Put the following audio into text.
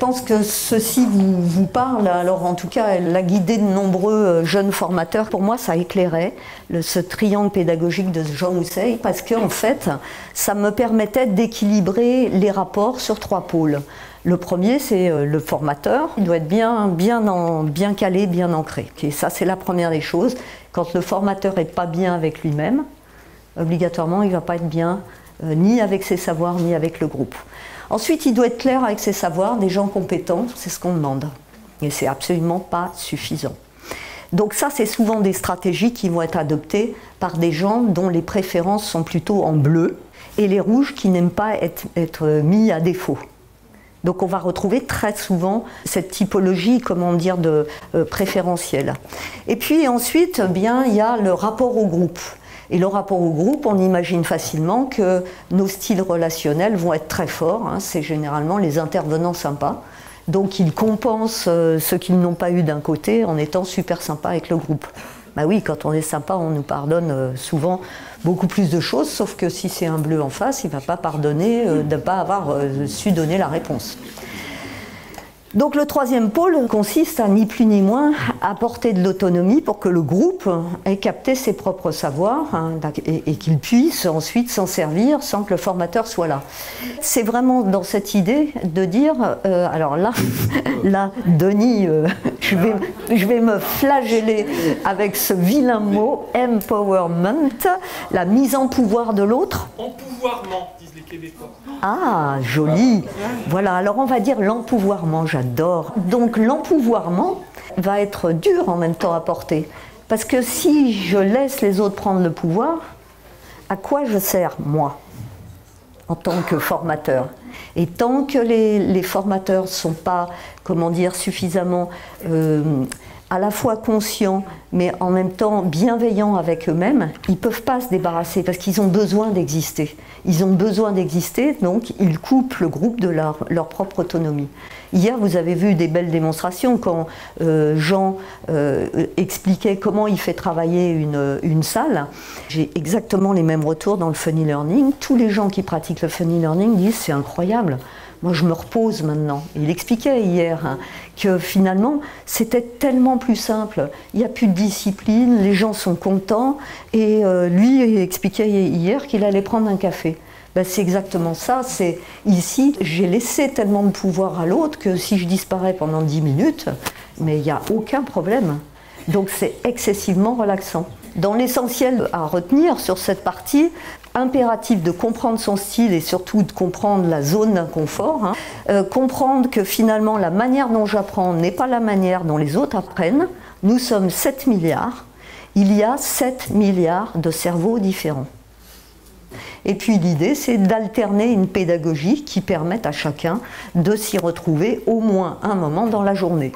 pense que ceci vous parle. Alors en tout cas, elle a guidé de nombreux jeunes formateurs. Pour moi, ça éclairait ce triangle pédagogique de Jean Houssaye parce que en fait, ça me permettait d'équilibrer les rapports sur 3 pôles. Le premier, c'est le formateur. Il doit être bien calé, bien ancré. Et ça, c'est la première des choses. Quand le formateur n'est pas bien avec lui-même, obligatoirement, il ne va pas être bien ni avec ses savoirs, ni avec le groupe. Ensuite, il doit être clair avec ses savoirs, des gens compétents, c'est ce qu'on demande. Et c'est absolument pas suffisant. Donc ça, c'est souvent des stratégies qui vont être adoptées par des gens dont les préférences sont plutôt en bleu et les rouges qui n'aiment pas être mis à défaut. Donc on va retrouver très souvent cette typologie, comment dire, de préférentielle. Et puis ensuite, bien, il y a le rapport au groupe. Et le rapport au groupe, on imagine facilement que nos styles relationnels vont être très forts. Hein, c'est généralement les intervenants sympas. Donc ils compensent ce qu'ils n'ont pas eu d'un côté en étant super sympas avec le groupe. Bah oui, quand on est sympa, on nous pardonne souvent beaucoup plus de choses, sauf que si c'est un bleu en face, il ne va pas pardonner de ne pas avoir su donner la réponse. Donc le troisième pôle consiste à ni plus ni moins apporter de l'autonomie pour que le groupe ait capté ses propres savoirs et qu'il puisse ensuite s'en servir sans que le formateur soit là. C'est vraiment dans cette idée de dire, alors là, Denis, je vais me flageller avec ce vilain mot, empowerment, la mise en pouvoir de l'autre. Empouvoirment, disent les Québécois. Ah, joli. Voilà, alors on va dire l'empouvoirment, j'adore. Donc l'empouvoirment va être dur en même temps à porter. Parce que si je laisse les autres prendre le pouvoir, à quoi je sers, moi, en tant que formateur? Et tant que les formateurs ne sont pas, comment dire, suffisamment à la fois conscients, mais en même temps bienveillants avec eux-mêmes, ils ne peuvent pas se débarrasser parce qu'ils ont besoin d'exister. Ils ont besoin d'exister, donc ils coupent le groupe de leur propre autonomie. Hier, vous avez vu des belles démonstrations quand Jean expliquait comment il fait travailler une salle. J'ai exactement les mêmes retours dans le funny learning. Tous les gens qui pratiquent le funny learning disent c'est incroyable. Moi, je me repose maintenant. Il expliquait hier que finalement, c'était tellement plus simple. Il n'y a plus de discipline, les gens sont contents. Et lui expliquait hier qu'il allait prendre un café. Ben, c'est exactement ça. C'est ici, j'ai laissé tellement de pouvoir à l'autre que si je disparais pendant 10 minutes, mais il n'y a aucun problème. Donc c'est excessivement relaxant. Dans l'essentiel à retenir sur cette partie, impératif de comprendre son style et surtout de comprendre la zone d'inconfort, comprendre que finalement la manière dont j'apprends n'est pas la manière dont les autres apprennent. Nous sommes 7 milliards, il y a 7 milliards de cerveaux différents. Et puis l'idée, c'est d'alterner une pédagogie qui permette à chacun de s'y retrouver au moins un moment dans la journée.